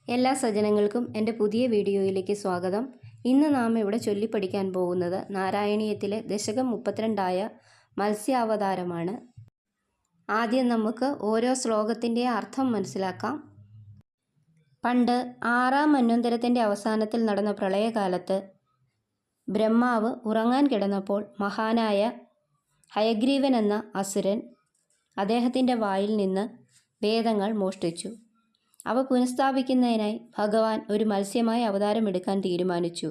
എല്ലാ സജ്ജനങ്ങൾക്കും എൻ്റെ പുതിയ വീഡിയോയിലേക്ക് സ്വാഗതം. ഇന്ന് നാം ഇവിടെ ചൊല്ലിപ്പഠിക്കാൻ പോകുന്നത് നാരായണീയത്തിലെ ദശകം 32 മത്സ്യാവതാരമാണ്. ആദ്യം നമുക്ക് ഓരോ ശ്ലോകത്തിൻ്റെ അർത്ഥം മനസ്സിലാക്കാം. പണ്ട് 6-ാം മന്വന്തരത്തിൻ്റെ അവസാനത്തിൽ നടന്ന പ്രളയകാലത്ത് ബ്രഹ്മാവ് ഉറങ്ങാൻ കിടന്നപ്പോൾ മഹാനായ ഹയഗ്രീവൻ എന്ന അസുരൻ അദ്ദേഹത്തിൻ്റെ വായിൽ നിന്ന് വേദങ്ങൾ മോഷ്ടിച്ചു. അവ പുനഃസ്ഥാപിക്കുന്നതിനായി ഭഗവാൻ ഒരു മത്സ്യമായി അവതാരമെടുക്കാൻ തീരുമാനിച്ചു.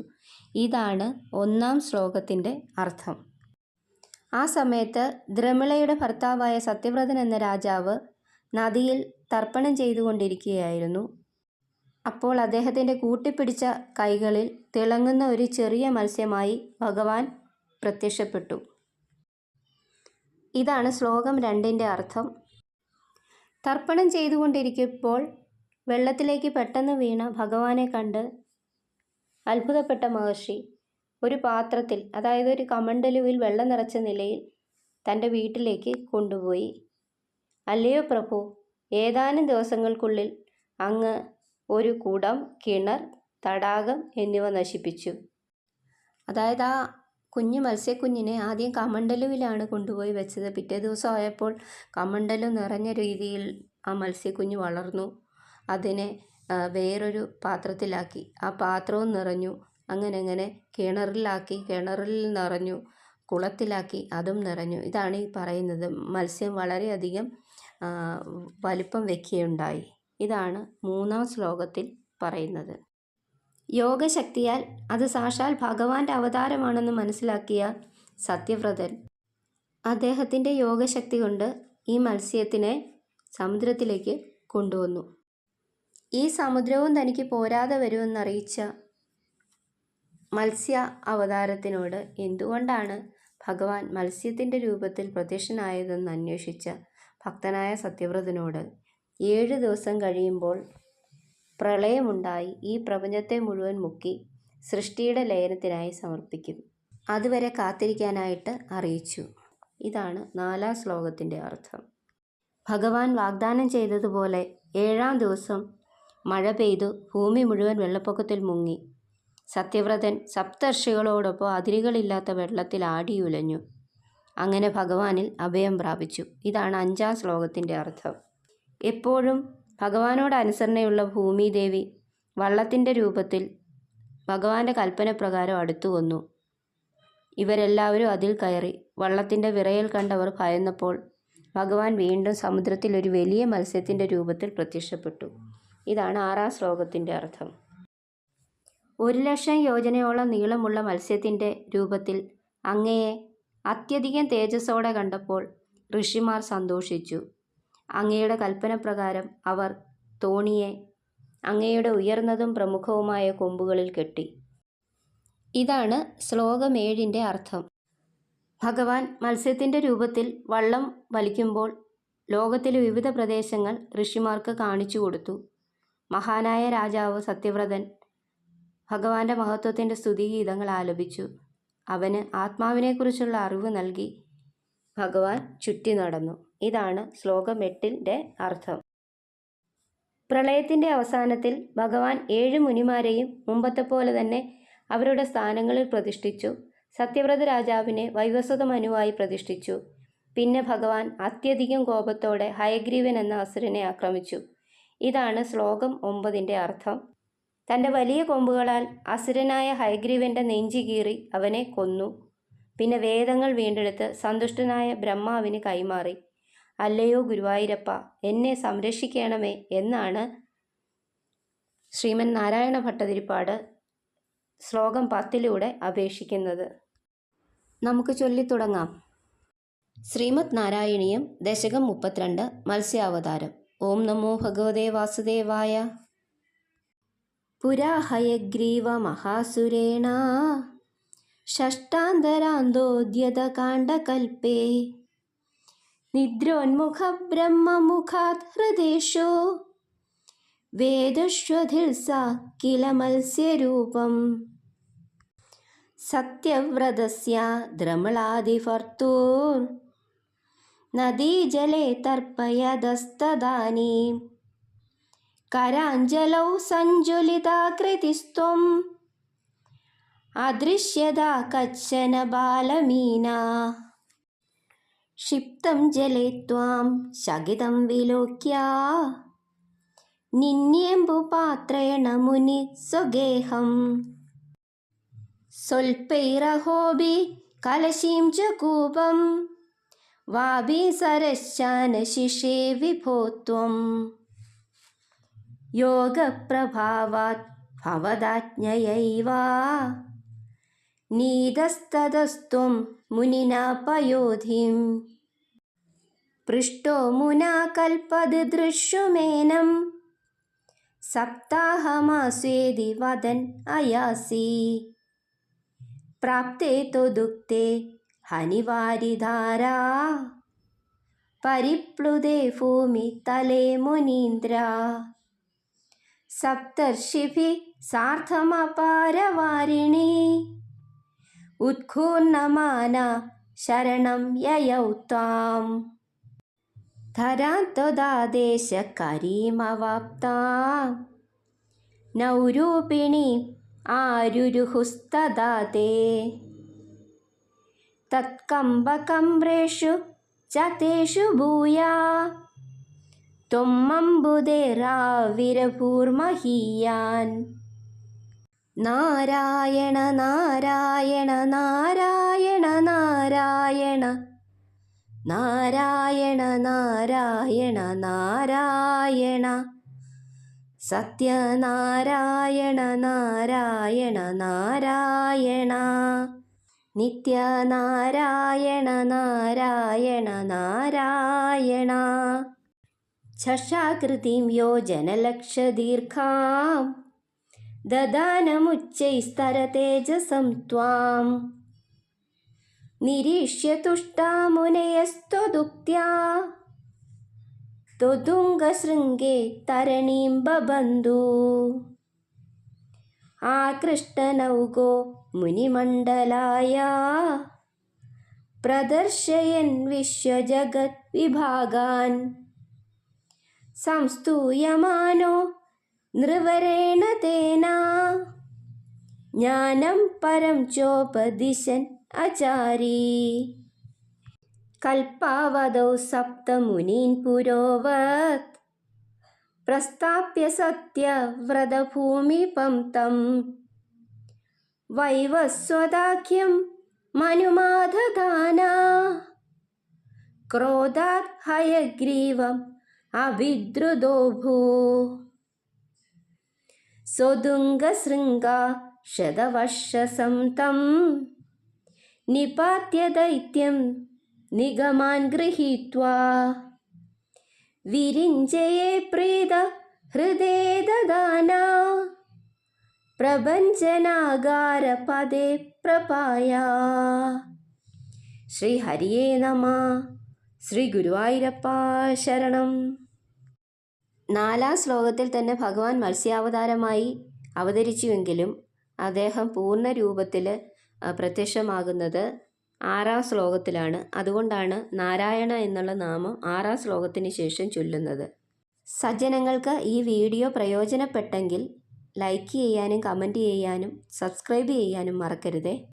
ഇതാണ് 1-ാം ശ്ലോകത്തിൻ്റെ അർത്ഥം. ആ സമയത്ത് ദ്രമിളയുടെ ഭർത്താവായ സത്യവ്രതൻ എന്ന രാജാവ് നദിയിൽ തർപ്പണം ചെയ്തുകൊണ്ടിരിക്കുകയായിരുന്നു. അപ്പോൾ അദ്ദേഹത്തിൻ്റെ കൂട്ടിപ്പിടിച്ച കൈകളിൽ തിളങ്ങുന്ന ഒരു ചെറിയ മത്സ്യമായി ഭഗവാൻ പ്രത്യക്ഷപ്പെട്ടു. ഇതാണ് ശ്ലോകം 2-ൻ്റെ അർത്ഥം. തർപ്പണം ചെയ്തുകൊണ്ടിരിക്കുമ്പോൾ വെള്ളത്തിലേക്ക് പെട്ടെന്ന് വീണ ഭഗവാനെ കണ്ട് അത്ഭുതപ്പെട്ട മഹർഷി ഒരു പാത്രത്തിൽ, അതായത് ഒരു കമണ്ഡലുവിൽ വെള്ളം നിറച്ച നിലയിൽ തൻ്റെ വീട്ടിലേക്ക് കൊണ്ടുപോയി. അല്ലയോ പ്രഭു, ഏതാനും ദിവസങ്ങൾക്കുള്ളിൽ അങ്ങ് ഒരു കുടം, കിണർ, തടാകം എന്നിവ നശിപ്പിച്ചു. അതായത് ആ കുഞ്ഞു മത്സ്യക്കുഞ്ഞിനെ ആദ്യം കമണ്ഡലുവിലാണ് കൊണ്ടുപോയി വെച്ചത്. പിറ്റേ ദിവസം ആയപ്പോൾ കമണ്ഡലു നിറഞ്ഞ രീതിയിൽ ആ മത്സ്യക്കുഞ്ഞ് വളർന്നു. അതിനെ വേറൊരു പാത്രത്തിലാക്കി, ആ പാത്രവും നിറഞ്ഞു. അങ്ങനെ കിണറിലാക്കി, കിണറിൽ നിറഞ്ഞു. കുളത്തിലാക്കി, അതും നിറഞ്ഞു. ഇതാണ് ഈ പറയുന്നത്. മത്സ്യം വളരെയധികം വലിപ്പം വയ്ക്കുകയുണ്ടായി. ഇതാണ് 3-ാം ശ്ലോകത്തിൽ പറയുന്നത്. യോഗശക്തിയാൽ അത് സാക്ഷാൽ ഭഗവാന്റെ അവതാരമാണെന്ന് മനസ്സിലാക്കിയ സത്യവ്രതൻ അദ്ദേഹത്തിൻ്റെ യോഗശക്തി കൊണ്ട് ഈ മത്സ്യത്തിനെ സമുദ്രത്തിലേക്ക് കൊണ്ടുവന്നു. ഈ സമുദ്രവും തനിക്ക് പോരാതെ വരുമെന്നറിയിച്ച മത്സ്യ അവതാരത്തിനോട് എന്തുകൊണ്ടാണ് ഭഗവാൻ മത്സ്യത്തിൻ്റെ രൂപത്തിൽ പ്രത്യക്ഷനായതെന്ന് അന്വേഷിച്ച ഭക്തനായ സത്യവ്രതനോട് 7 ദിവസം കഴിയുമ്പോൾ പ്രളയമുണ്ടായി ഈ പ്രപഞ്ചത്തെ മുഴുവൻ മുക്കി സൃഷ്ടിയുടെ ലയനത്തിനായി സമർപ്പിക്കും, അതുവരെ കാത്തിരിക്കാനായിട്ട് അറിയിച്ചു. ഇതാണ് 4-ാം ശ്ലോകത്തിൻ്റെ അർത്ഥം. ഭഗവാൻ വാഗ്ദാനം ചെയ്തതുപോലെ 7-ാം ദിവസം മഴ പെയ്തു ഭൂമി മുഴുവൻ വെള്ളപ്പൊക്കത്തിൽ മുങ്ങി. സത്യവ്രതൻ സപ്തർഷികളോടൊപ്പം അതിരുകളില്ലാത്ത വെള്ളത്തിൽ ആടിയുലഞ്ഞു. അങ്ങനെ ഭഗവാനിൽ അഭയം പ്രാപിച്ചു. ഇതാണ് 5-ാം ശ്ലോകത്തിൻ്റെ അർത്ഥം. എപ്പോഴും ഭഗവാനോട് അനുസരണയുള്ള ഭൂമിദേവി വള്ളത്തിൻ്റെ രൂപത്തിൽ ഭഗവാന്റെ കൽപ്പനപ്രകാരം അടുത്തു വന്നു. ഇവരെല്ലാവരും അതിൽ കയറി. വള്ളത്തിൻ്റെ വിറയൽ കണ്ടവർ ഭയന്നപ്പോൾ ഭഗവാൻ വീണ്ടും സമുദ്രത്തിൽ ഒരു വലിയ മത്സ്യത്തിൻ്റെ രൂപത്തിൽ പ്രത്യക്ഷപ്പെട്ടു. ഇതാണ് 6-ാം ശ്ലോകത്തിൻ്റെ അർത്ഥം. 1,00,000 യോജനയോളം നീളമുള്ള മത്സ്യത്തിൻ്റെ രൂപത്തിൽ അങ്ങയെ അത്യധികം തേജസ്സോടെ കണ്ടപ്പോൾ ഋഷിമാർ സന്തോഷിച്ചു. അങ്ങയുടെ കൽപ്പനപ്രകാരം അവർ തോണിയെ അങ്ങയുടെ ഉയർന്നതും പ്രമുഖവുമായ കൊമ്പുകളിൽ കെട്ടി. ഇതാണ് ശ്ലോകം 7-ൻ്റെ അർത്ഥം. ഭഗവാൻ മത്സ്യത്തിൻ്റെ രൂപത്തിൽ വള്ളം വലിക്കുമ്പോൾ ലോകത്തിലെ വിവിധ പ്രദേശങ്ങൾ ഋഷിമാർക്ക് കാണിച്ചു കൊടുത്തു. മഹാനായ രാജാവ് സത്യവ്രതൻ ഭഗവാന്റെ മഹത്വത്തിൻ്റെ സ്തുതിഗീതങ്ങൾ ആലപിച്ചു. അവന് ആത്മാവിനെക്കുറിച്ചുള്ള അറിവ് നൽകി ഭഗവാൻ ചുറ്റി നടന്നു. ഇതാണ് ശ്ലോകം 8-ൻ്റെ അർത്ഥം. പ്രളയത്തിൻ്റെ അവസാനത്തിൽ ഭഗവാൻ 7 മുനിമാരെയും മുമ്പത്തെ പോലെ തന്നെ അവരുടെ സ്ഥാനങ്ങളിൽ പ്രതിഷ്ഠിച്ചു. സത്യവ്രത രാജാവിനെ വൈവസ്വത മനുവായി പ്രതിഷ്ഠിച്ചു. പിന്നെ ഭഗവാൻ അത്യധികം കോപത്തോടെ ഹയഗ്രീവൻ എന്ന അസുരനെ ആക്രമിച്ചു. ഇതാണ് ശ്ലോകം 9-ൻ്റെ അർത്ഥം. തൻ്റെ വലിയ കൊമ്പുകളാൽ അസുരനായ ഹയഗ്രീവൻ്റെ നെഞ്ചി കീറി അവനെ കൊന്നു. പിന്നെ വേദങ്ങൾ വീണ്ടെടുത്ത് സന്തുഷ്ടനായ ബ്രഹ്മാവിന് കൈമാറി. അല്ലയോ ഗുരുവായൂരപ്പ, എന്നെ സംരക്ഷിക്കണമേ എന്നാണ് ശ്രീമൻ നാരായണ ഭട്ടതിരിപ്പാട് ശ്ലോകം 10-ലൂടെ അപേക്ഷിക്കുന്നത്. നമുക്ക് ചൊല്ലിത്തുടങ്ങാം. ശ്രീമദ് നാരായണീയം ദശകം 32 മത്സ്യാവതാരം. ഓം നമോ ഭഗവതേ വാസുദേവായ. പുരാ ഹയഗ്രീവ മഹാസുരേണ ഷഷ്ടാന്തരാന്തോദ്യതകാണ്ഡകൽപേ നിദ്രോന്മുഖ ബ്രഹ്മമുഖാത് ഹൃദേശോ വേദശ്വധിൽസ കില മത്സ്യരൂപം സത്യവ്രതസ്യ ദ്രമിളാദിഭർത്തൂർ നദീജലേ തർപ്പയതസ്തദാനീം कराञ्जलौ सञ्ज्वलिताकृतिस्त्वम् अदृश्यदा कश्चन बालमीना क्षिप्तं जले त्वां शगितं विलोक्य निन्येम्बुपात्रेण मुनिस्वगेहम् स्वल्पैरहोबि कलशीं च कूपं वाबीसरश्चानशिषे विभो त्वम् योगप्रभावात् भवदाज्ञयैव नीतस्ततस्त्वं मुनिना पयोधिम् पृष्टो मुना कल्पदृश्यमेनं सप्ताहमास्वेदि वदन् अयासि प्राप्ते त्वदुक्ते हनिवारिधारा परिप्लुते भूमितले मुनीन्द्रा सप्तर्षिभिः सार्धमपारवारिणी उत्खूर्णमाना शरणं ययौ त्वाम् धरान्तदादेशकरीमवाप्ता नौरूपिणी आरुरुहुस्तदा ते तत्कम्बकम्ब्रेषु च तेषु भूया त्वमम्बुधेराविरभूर्महीयान् नारायण नारायण नारायण नारायण नारायण नारायण नारायण सत्यनारायण नारायण नारायण नित्यनारायण नारायण नारायण छर्षाकृतिं योजनलक्षदीर्घां ददानमुच्चैस्तरतेजसं त्वाम् निरीक्ष्य तुष्टा मुनयस्त्वदुक्त्या त्वदुङ्गशृङ्गे तरणीं बबन्धु आकृष्टनौगो मुनिमण्डलाय प्रदर्शयन् विश्वजगद्विभागान् संस्तूयमानो नृवरेण तेन ज्ञानं परं चोपदिशन् आचारी कल्पावधौ सप्तमुनीन् पुरोवत् प्रस्थाप्य सत्यव्रतभूमिपं तं वैवस्वताख्यं मनुमादधाना क्रोधात् हयग्रीवम् अभिद्रुतोऽभू सोदुङ्गशृङ्गा शतवर्षं तं निपात्य दैत्यं निगमान् गृहीत्वा विरिञ्चये प्रीत हृदे ददाना प्रभञ्जनागारपदे प्रपाया श्रीहरिये नमः. ശ്രീ ഗുരുവായൂരപ്പ ശരണം. 4-ാം ശ്ലോകത്തിൽ തന്നെ ഭഗവാൻ മത്സ്യാവതാരമായി അവതരിച്ചുവെങ്കിലും അദ്ദേഹം പൂർണ്ണ രൂപത്തിൽ പ്രത്യക്ഷമാകുന്നത് 6-ാം ശ്ലോകത്തിലാണ്. അതുകൊണ്ടാണ് നാരായണ എന്നുള്ള നാമം 6-ാം ശ്ലോകത്തിന് ശേഷം ചൊല്ലുന്നത്. സജ്ജനങ്ങൾക്ക് ഈ വീഡിയോ പ്രയോജനപ്പെട്ടെങ്കിൽ ലൈക്ക് ചെയ്യാനും കമൻറ്റ് ചെയ്യാനും സബ്സ്ക്രൈബ് ചെയ്യാനും മറക്കരുതേ.